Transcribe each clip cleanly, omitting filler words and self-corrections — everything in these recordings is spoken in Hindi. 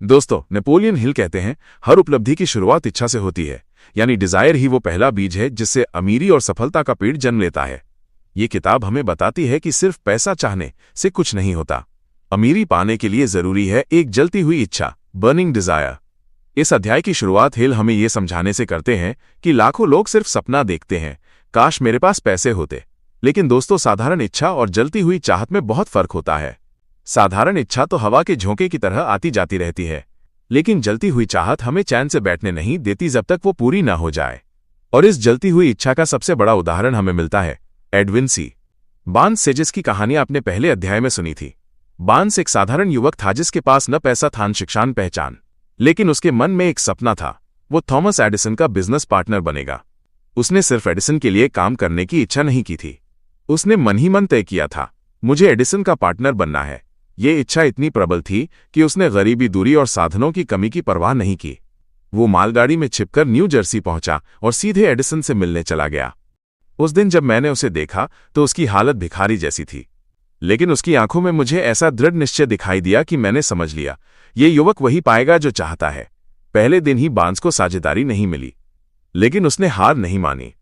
दोस्तों, नेपोलियन हिल कहते हैं, हर उपलब्धि की शुरुआत इच्छा से होती है। यानी डिजायर ही वो पहला बीज है जिससे अमीरी और सफलता का पेड़ जन्म लेता है। ये किताब हमें बताती है कि सिर्फ पैसा चाहने से कुछ नहीं होता। अमीरी पाने के लिए जरूरी है एक जलती हुई इच्छा, बर्निंग डिजायर। इस अध्याय की शुरुआत हिल हमें ये समझाने से करते हैं कि लाखों लोग सिर्फ सपना देखते हैं, काश मेरे पास पैसे होते। लेकिन दोस्तों, साधारण इच्छा और जलती हुई चाहत में बहुत फर्क होता है। साधारण इच्छा तो हवा के झोंके की तरह आती जाती रहती है, लेकिन जलती हुई चाहत हमें चैन से बैठने नहीं देती जब तक वो पूरी ना हो जाए। और इस जलती हुई इच्छा का सबसे बड़ा उदाहरण हमें मिलता है एडविन सी। बार्न्स से, जिसकी कहानी आपने पहले अध्याय में सुनी थी। बार्न्स एक साधारण युवक था जिसके पास न पैसा था न शिक्षा न पहचान, लेकिन उसके मन में एक सपना था, वो थॉमस एडिसन का बिजनेस पार्टनर बनेगा। उसने सिर्फ एडिसन के लिए काम करने की इच्छा नहीं की थी, उसने मन ही मन तय किया था, मुझे एडिसन का पार्टनर बनना है। ये इच्छा इतनी प्रबल थी कि उसने गरीबी, दूरी और साधनों की कमी की परवाह नहीं की। वो मालगाड़ी में छिपकर न्यू जर्सी पहुंचा और सीधे एडिसन से मिलने चला गया। उस दिन जब मैंने उसे देखा तो उसकी हालत भिखारी जैसी थी, लेकिन उसकी आंखों में मुझे ऐसा दृढ़ निश्चय दिखाई दिया कि मैंने समझ लिया, ये युवक वही पाएगा जो चाहता है। पहले दिन ही बार्न्स को साझेदारी नहीं मिली, लेकिन उसने हार नहीं मानी।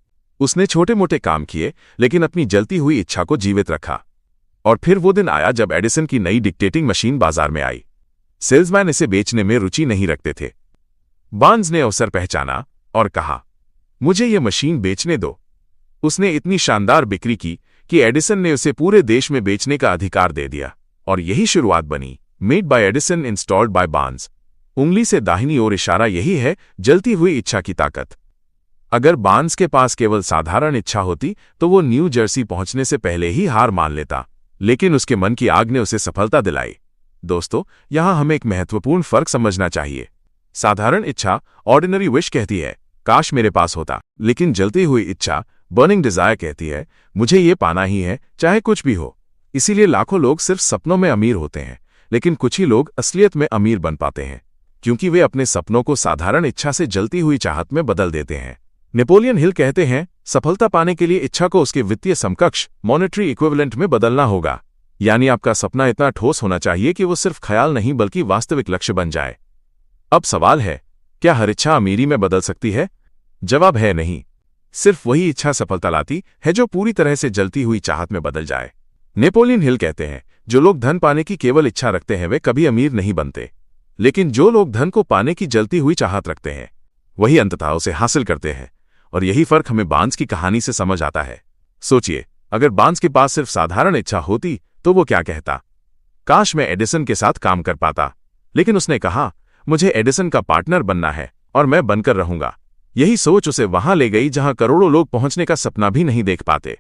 उसने छोटे मोटे काम किए, लेकिन अपनी जलती हुई इच्छा को जीवित रखा। और फिर वो दिन आया जब एडिसन की नई डिक्टेटिंग मशीन बाजार में आई। सेल्समैन इसे बेचने में रुचि नहीं रखते थे। बार्न्स ने अवसर पहचाना और कहा, मुझे ये मशीन बेचने दो। उसने इतनी शानदार बिक्री की कि एडिसन ने उसे पूरे देश में बेचने का अधिकार दे दिया। और यही शुरुआत बनी, made by Edison, installed by Barnes. उंगली से दाहिनी ओर इशारा यही है जलती हुई इच्छा की ताकत। अगर बार्न्स के पास केवल साधारण इच्छा होती तो वो न्यू जर्सी पहुंचने से पहले ही हार मान लेता, लेकिन उसके मन की आग ने उसे सफलता दिलाई। दोस्तों, यहां हमें एक महत्वपूर्ण फर्क समझना चाहिए। साधारण इच्छा, ऑर्डिनरी विश, कहती है काश मेरे पास होता, लेकिन जलती हुई इच्छा, बर्निंग डिजायर, कहती है मुझे ये पाना ही है, चाहे कुछ भी हो। इसीलिए लाखों लोग सिर्फ सपनों में अमीर होते हैं, लेकिन कुछ ही लोग असलियत में अमीर बन पाते हैं, क्योंकि वे अपने सपनों को साधारण इच्छा से जलती हुई चाहत में बदल देते हैं। नेपोलियन हिल कहते हैं, सफलता पाने के लिए इच्छा को उसके वित्तीय समकक्ष, मॉनेटरी इक्विवेलेंट में बदलना होगा। यानी आपका सपना इतना ठोस होना चाहिए कि वो सिर्फ ख्याल नहीं बल्कि वास्तविक लक्ष्य बन जाए। अब सवाल है, क्या हर इच्छा अमीरी में बदल सकती है? जवाब है नहीं। सिर्फ वही इच्छा सफलता लाती है जो पूरी तरह से जलती हुई चाहत में बदल जाए। नेपोलियन हिल कहते हैं, जो लोग धन पाने की केवल इच्छा रखते हैं वे कभी अमीर नहीं बनते, लेकिन जो लोग धन को पाने की जलती हुई चाहत रखते हैं वही अंततः उसे हासिल करते हैं। और यही फर्क हमें बार्न्स की कहानी से समझ आता है। सोचिए, अगर बार्न्स के पास सिर्फ साधारण इच्छा होती तो वो क्या कहता, काश मैं एडिसन के साथ काम कर पाता। लेकिन उसने कहा, मुझे एडिसन का पार्टनर बनना है और मैं बनकर रहूंगा। यही सोच उसे वहां ले गई जहां करोड़ों लोग पहुंचने का सपना भी नहीं देख पाते।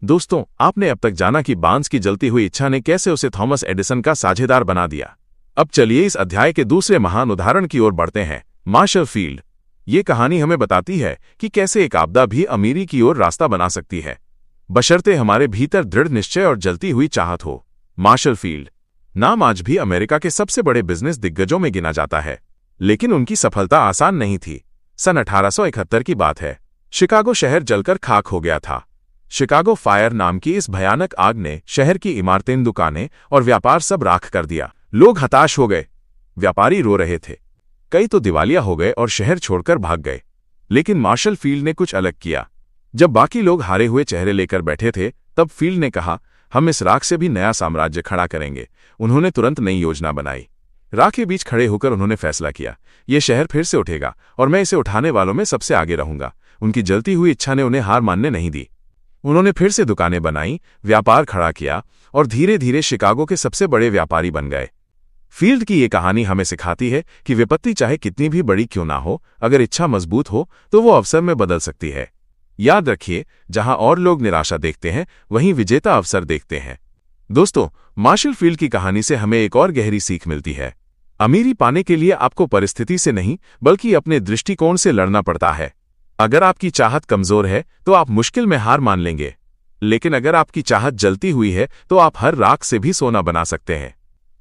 दोस्तों, आपने अब तक जाना कि बार्न्स की जलती हुई इच्छा ने कैसे उसे थॉमस एडिसन का साझेदार बना दिया। अब चलिए इस अध्याय के दूसरे महान उदाहरण की ओर बढ़ते हैं, मार्शल फील्ड। ये कहानी हमें बताती है कि कैसे एक आपदा भी अमीरी की ओर रास्ता बना सकती है, बशर्ते हमारे भीतर दृढ़ निश्चय और जलती हुई चाहत हो। मार्शल फील्ड नाम आज भी अमेरिका के सबसे बड़े बिजनेस दिग्गजों में गिना जाता है, लेकिन उनकी सफलता आसान नहीं थी। सन 1871 की बात है। शिकागो शहर जलकर खाक हो गया था। शिकागो फायर नाम की इस भयानक आग ने शहर की इमारतें, दुकानें और व्यापार सब राख कर दिया। लोग हताश हो गए, व्यापारी रो रहे थे, कई तो दिवालिया हो गए और शहर छोड़कर भाग गए। लेकिन मार्शल फील्ड ने कुछ अलग किया। जब बाकी लोग हारे हुए चेहरे लेकर बैठे थे, तब फील्ड ने कहा, हम इस राख से भी नया साम्राज्य खड़ा करेंगे। उन्होंने तुरंत नई योजना बनाई। राख के बीच खड़े होकर उन्होंने फैसला किया, यह शहर फिर से उठेगा और मैं इसे उठाने वालों में सबसे आगे रहूंगा। उनकी जलती हुई इच्छा ने उन्हें हार मानने नहीं दी। उन्होंने फिर से दुकानें बनाई, व्यापार खड़ा किया और धीरे धीरे शिकागो के सबसे बड़े व्यापारी बन गए। फील्ड की ये कहानी हमें सिखाती है कि विपत्ति चाहे कितनी भी बड़ी क्यों ना हो, अगर इच्छा मजबूत हो तो वो अवसर में बदल सकती है। याद रखिए, जहां और लोग निराशा देखते हैं वहीं विजेता अवसर देखते हैं। दोस्तों, मार्शल फील्ड की कहानी से हमें एक और गहरी सीख मिलती है। अमीरी पाने के लिए आपको परिस्थिति से नहीं बल्कि अपने दृष्टिकोण से लड़ना पड़ता है। अगर आपकी चाहत कमजोर है तो आप मुश्किल में हार मान लेंगे, लेकिन अगर आपकी चाहत जलती हुई है तो आप हर राख से भी सोना बना सकते हैं।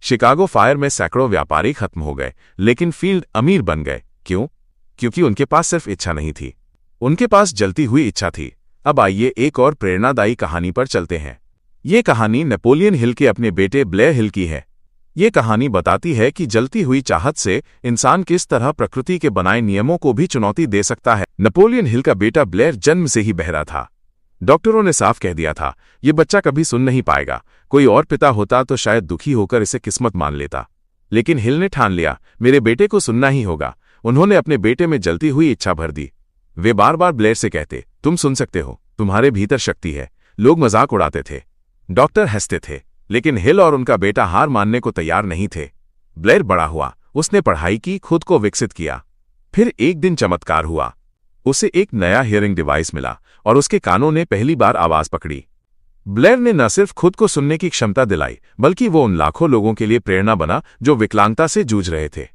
शिकागो फायर में सैकड़ों व्यापारी खत्म हो गए, लेकिन फील्ड अमीर बन गए। क्यों? क्योंकि उनके पास सिर्फ इच्छा नहीं थी, उनके पास जलती हुई इच्छा थी। अब आइए एक और प्रेरणादायी कहानी पर चलते हैं। ये कहानी नेपोलियन हिल के अपने बेटे ब्लेयर हिल की है। ये कहानी बताती है कि जलती हुई चाहत से इंसान किस तरह प्रकृति के बनाए नियमों को भी चुनौती दे सकता है। नेपोलियन हिल का बेटा ब्लेयर जन्म से ही बहरा था। डॉक्टरों ने साफ कह दिया था, ये बच्चा कभी सुन नहीं पाएगा। कोई और पिता होता तो शायद दुखी होकर इसे किस्मत मान लेता, लेकिन हिल ने ठान लिया, मेरे बेटे को सुनना ही होगा। उन्होंने अपने बेटे में जलती हुई इच्छा भर दी। वे बार बार ब्लेयर से कहते, तुम सुन सकते हो, तुम्हारे भीतर शक्ति है। लोग मजाक उड़ाते थे, डॉक्टर हंसते थे, लेकिन हिल और उनका बेटा हार मानने को तैयार नहीं थे। ब्लेयर बड़ा हुआ, उसने पढ़ाई की, खुद को विकसित किया। फिर एक दिन चमत्कार हुआ, उसे एक नया हियरिंग डिवाइस मिला और उसके कानों ने पहली बार आवाज पकड़ी। ब्लेयर ने न सिर्फ खुद को सुनने की क्षमता दिलाई, बल्कि वो उन लाखों लोगों के लिए प्रेरणा बना जो विकलांगता से जूझ रहे थे।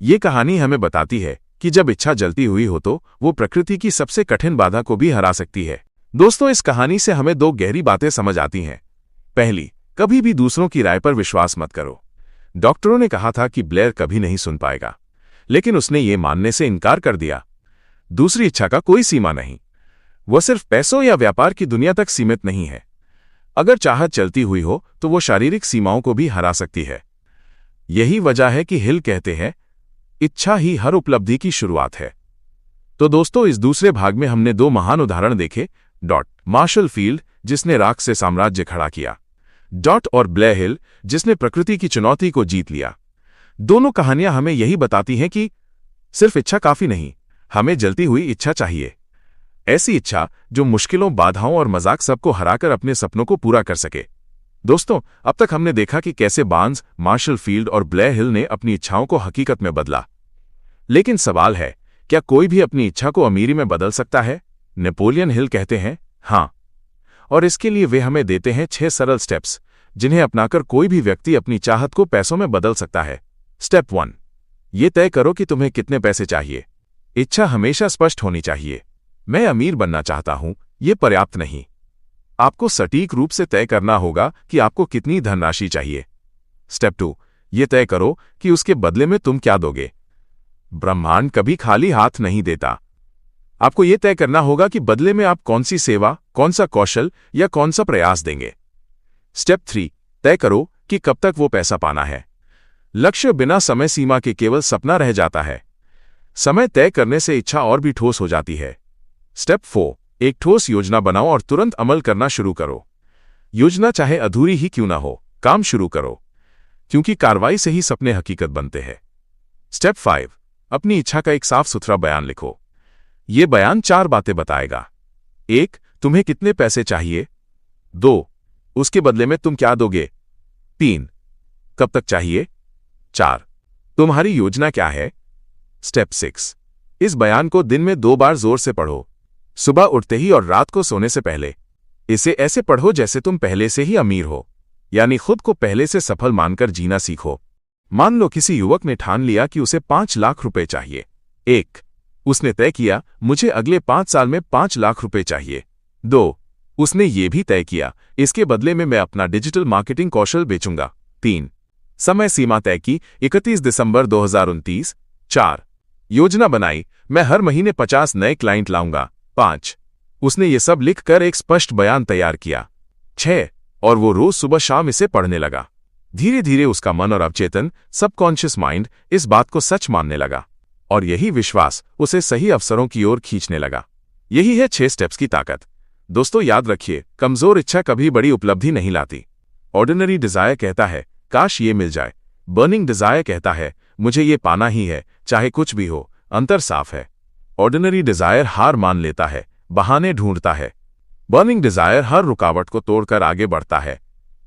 ये कहानी हमें बताती है कि जब इच्छा जलती हुई हो तो वो प्रकृति की सबसे कठिन बाधा को भी हरा सकती है। दोस्तों, इस कहानी से हमें दो गहरी बातें समझ आती हैं। पहली, कभी भी दूसरों की राय पर विश्वास मत करो। डॉक्टरों ने कहा था कि ब्लेयर कभी नहीं सुन पाएगा, लेकिन उसने ये मानने से इनकार कर दिया। दूसरी, इच्छा का कोई सीमा नहीं, वह सिर्फ पैसों या व्यापार की दुनिया तक सीमित नहीं है। अगर चाहत चलती हुई हो तो वो शारीरिक सीमाओं को भी हरा सकती है। यही वजह है कि हिल कहते हैं, इच्छा ही हर उपलब्धि की शुरुआत है। तो दोस्तों, इस दूसरे भाग में हमने दो महान उदाहरण देखे, मार्शल फील्ड जिसने राख से साम्राज्य खड़ा किया, और ब्लेयर हिल जिसने प्रकृति की चुनौती को जीत लिया। दोनों कहानियां हमें यही बताती हैं कि सिर्फ इच्छा काफी नहीं, हमें जलती हुई इच्छा चाहिए। ऐसी इच्छा जो मुश्किलों, बाधाओं और मजाक सबको हराकर अपने सपनों को पूरा कर सके। दोस्तों, अब तक हमने देखा कि कैसे बार्न्स, मार्शल फील्ड और ब्लेयर हिल ने अपनी इच्छाओं को हकीकत में बदला। लेकिन सवाल है, क्या कोई भी अपनी इच्छा को अमीरी में बदल सकता है? नेपोलियन हिल कहते हैं, हां। और इसके लिए वे हमें देते हैं 6 सरल स्टेप्स, जिन्हें अपनाकर कोई भी व्यक्ति अपनी चाहत को पैसों में बदल सकता है। स्टेप 1, ये तय करो कि तुम्हें कितने पैसे चाहिए। इच्छा हमेशा स्पष्ट होनी चाहिए। मैं अमीर बनना चाहता हूं, ये पर्याप्त नहीं। आपको सटीक रूप से तय करना होगा कि आपको कितनी धनराशि चाहिए। स्टेप 2, ये तय करो कि उसके बदले में तुम क्या दोगे। ब्रह्मांड कभी खाली हाथ नहीं देता। आपको यह तय करना होगा कि बदले में आप कौन सी सेवा, कौन सा कौशल या कौन सा प्रयास देंगे। स्टेप 3, तय करो कि कब तक वो पैसा पाना है। लक्ष्य बिना समय सीमा के केवल सपना रह जाता है। समय तय करने से इच्छा और भी ठोस हो जाती है। स्टेप 4, एक ठोस योजना बनाओ और तुरंत अमल करना शुरू करो। योजना चाहे अधूरी ही क्यों ना हो, काम शुरू करो, क्योंकि कार्रवाई से ही सपने हकीकत बनते हैं। स्टेप 5, अपनी इच्छा का एक साफ सुथरा बयान लिखो। यह बयान 4 बातें बताएगा। 1, तुम्हें कितने पैसे चाहिए। 2, उसके बदले में तुम क्या दोगे। 3, कब तक चाहिए। 4, तुम्हारी योजना क्या है। स्टेप 6, इस बयान को दिन में 2 बार जोर से पढ़ो, सुबह उठते ही और रात को सोने से पहले। इसे ऐसे पढ़ो जैसे तुम पहले से ही अमीर हो, यानी खुद को पहले से सफल मानकर जीना सीखो। मान लो किसी युवक ने ठान लिया कि उसे 5 लाख रुपए चाहिए। 1, उसने तय किया, मुझे अगले 5 साल में 5 लाख रुपए चाहिए। 2, उसने ये भी तय किया, इसके बदले में मैं अपना डिजिटल मार्केटिंग कौशल बेचूंगा। 3, समय सीमा तय की, 31 दिसंबर 2029। 4, योजना बनाई, मैं हर महीने 50 नए क्लाइंट लाऊंगा। 5, उसने ये सब लिखकर एक स्पष्ट बयान तैयार किया। 6, और वो रोज सुबह शाम इसे पढ़ने लगा। धीरे धीरे उसका मन और अवचेतन, सबकॉन्शियस माइंड, इस बात को सच मानने लगा, और यही विश्वास उसे सही अवसरों की ओर खींचने लगा। यही है 6 स्टेप्स की ताकत। दोस्तों, याद रखिए, कमजोर इच्छा कभी बड़ी उपलब्धि नहीं लाती। ऑर्डिनरी डिजायर कहता है, काश ये मिल जाए। बर्निंग डिजायर कहता है, मुझे ये पाना ही है, चाहे कुछ भी हो। अंतर साफ है। ऑर्डिनरी डिजायर हार मान लेता है, बहाने ढूंढता है। बर्निंग डिजायर हर रुकावट को तोड़कर आगे बढ़ता है।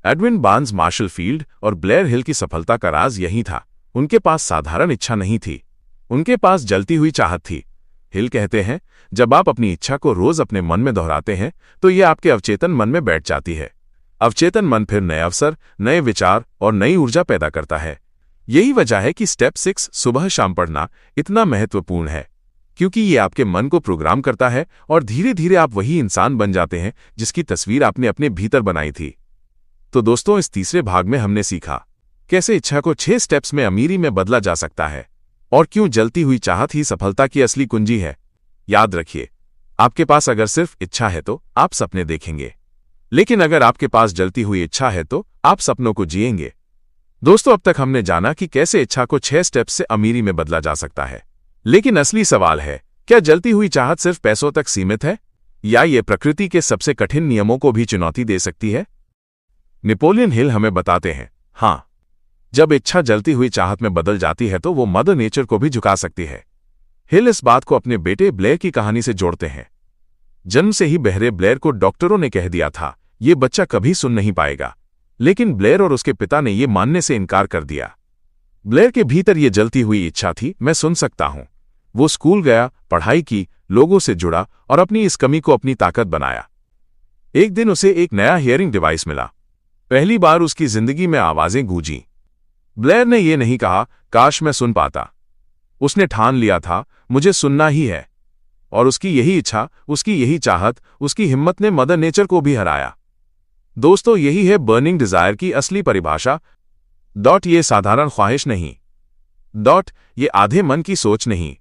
एडविन बार्न्स, मार्शल फील्ड और ब्लेयर हिल की सफलता का राज यही था। उनके पास साधारण इच्छा नहीं थी, उनके पास जलती हुई चाहत थी। हिल कहते हैं, जब आप अपनी इच्छा को रोज अपने मन में दोहराते हैं तो यह आपके अवचेतन मन में बैठ जाती है। अवचेतन मन फिर नए अवसर, नए विचार और नई ऊर्जा पैदा करता है। यही वजह है कि स्टेप 6, सुबह शाम पढ़ना, इतना महत्वपूर्ण है, क्योंकि ये आपके मन को प्रोग्राम करता है और धीरे धीरे आप वही इंसान बन जाते हैं जिसकी तस्वीर आपने अपने भीतर बनाई थी। तो दोस्तों, इस तीसरे भाग में हमने सीखा कैसे इच्छा को 6 स्टेप्स में अमीरी में बदला जा सकता है और क्यों जलती हुई चाहत ही सफलता की असली कुंजी है। याद रखिए, आपके पास अगर सिर्फ इच्छा है तो आप सपने देखेंगे, लेकिन अगर आपके पास जलती हुई इच्छा है तो आप सपनों को जिएंगे। दोस्तों, अब तक हमने जाना कि कैसे इच्छा को 6 स्टेप्स से अमीरी में बदला जा सकता है। लेकिन असली सवाल है, क्या जलती हुई चाहत सिर्फ पैसों तक सीमित है, या ये प्रकृति के सबसे कठिन नियमों को भी चुनौती दे सकती है? नेपोलियन हिल हमें बताते हैं, हाँ, जब इच्छा जलती हुई चाहत में बदल जाती है तो वो मदर नेचर को भी झुका सकती है। हिल इस बात को अपने बेटे ब्लेयर की कहानी से जोड़ते हैं। जन्म से ही बहरे ब्लेयर को डॉक्टरों ने कह दिया था, ये बच्चा कभी सुन नहीं पाएगा। लेकिन ब्लेयर और उसके पिता ने ये मानने से इनकार कर दिया। ब्लेयर के भीतर ये जलती हुई इच्छा थी, मैं सुन सकता हूं। वो स्कूल गया, पढ़ाई की, लोगों से जुड़ा और अपनी इस कमी को अपनी ताकत बनाया। एक दिन उसे एक नया हियरिंग डिवाइस मिला। पहली बार उसकी जिंदगी में आवाजें गूंजी। ब्लेयर ने यह नहीं कहा, काश मैं सुन पाता। उसने ठान लिया था, मुझे सुनना ही है। और उसकी यही इच्छा, उसकी यही चाहत, उसकी हिम्मत ने मदर नेचर को भी हराया। दोस्तों, यही है बर्निंग डिजायर की असली परिभाषा। ये साधारण ख्वाहिश नहीं। ये आधे मन की सोच नहीं।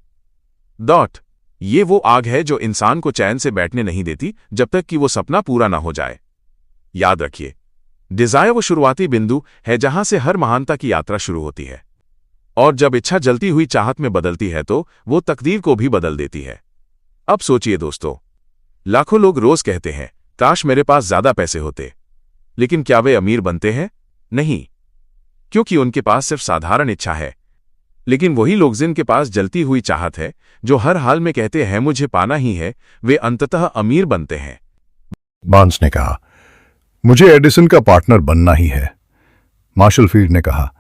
ये वो आग है जो इंसान को चैन से बैठने नहीं देती जब तक कि वो सपना पूरा ना हो जाए। याद रखिए, डिजायर वो शुरुआती बिंदु है जहां से हर महानता की यात्रा शुरू होती है। और जब इच्छा जलती हुई चाहत में बदलती है तो वो तकदीर को भी बदल देती है। अब सोचिए दोस्तों, लाखों लोग रोज कहते हैं, काश मेरे पास ज्यादा पैसे होते। लेकिन क्या वे अमीर बनते हैं? नहीं, क्योंकि उनके पास सिर्फ साधारण इच्छा है। लेकिन वही लोग जिनके पास जलती हुई चाहत है, जो हर हाल में कहते हैं मुझे पाना ही है, वे अंततः अमीर बनते हैं। बार्न्स ने कहा, मुझे एडिसन का पार्टनर बनना ही है। मार्शल फील्ड ने कहा,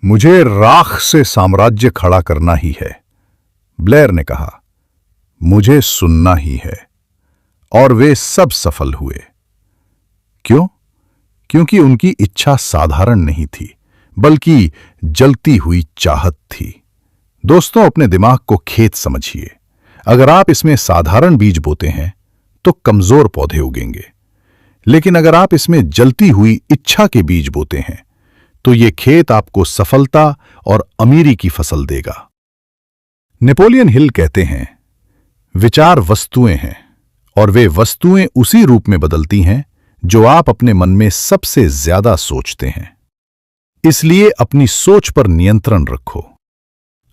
मुझे राख से साम्राज्य खड़ा करना ही है। ब्लेयर ने कहा, मुझे सुनना ही है। और वे सब सफल हुए। क्यों? क्योंकि उनकी इच्छा साधारण नहीं थी, बल्कि जलती हुई चाहत थी। दोस्तों, अपने दिमाग को खेत समझिए। अगर आप इसमें साधारण बीज बोते हैं तो कमजोर पौधे उगेंगे। लेकिन अगर आप इसमें जलती हुई इच्छा के बीज बोते हैं तो ये खेत आपको सफलता और अमीरी की फसल देगा। नेपोलियन हिल कहते हैं, विचार वस्तुएं हैं और वे वस्तुएं उसी रूप में बदलती हैं जो आप अपने मन में सबसे ज्यादा सोचते हैं। इसलिए अपनी सोच पर नियंत्रण रखो,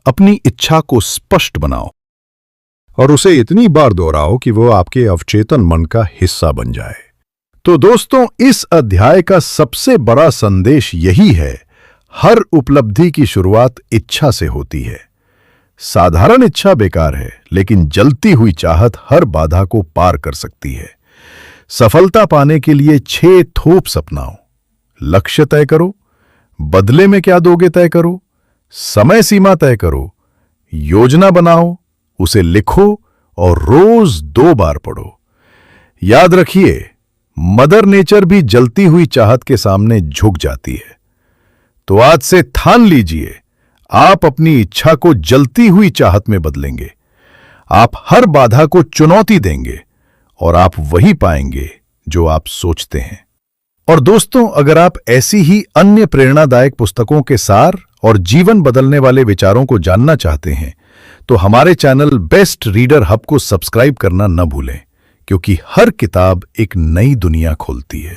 अपनी इच्छा को स्पष्ट बनाओ और उसे इतनी बार दोहराओ कि वो आपके अवचेतन मन का हिस्सा बन जाए। तो दोस्तों, इस अध्याय का सबसे बड़ा संदेश यही है, हर उपलब्धि की शुरुआत इच्छा से होती है। साधारण इच्छा बेकार है, लेकिन जलती हुई चाहत हर बाधा को पार कर सकती है। सफलता पाने के लिए 6 थोप सपनाओ। लक्ष्य तय करो, बदले में क्या दोगे तय करो, समय सीमा तय करो, योजना बनाओ, उसे लिखो और रोज 2 बार पढ़ो। याद रखिए, मदर नेचर भी जलती हुई चाहत के सामने झुक जाती है। तो आज से ठान लीजिए, आप अपनी इच्छा को जलती हुई चाहत में बदलेंगे। आप हर बाधा को चुनौती देंगे और आप वही पाएंगे जो आप सोचते हैं। और दोस्तों, अगर आप ऐसी ही अन्य प्रेरणादायक पुस्तकों के सार और जीवन बदलने वाले विचारों को जानना चाहते हैं तो हमारे चैनल बेस्ट रीडर हब को सब्सक्राइब करना न भूलें, क्योंकि हर किताब एक नई दुनिया खोलती है।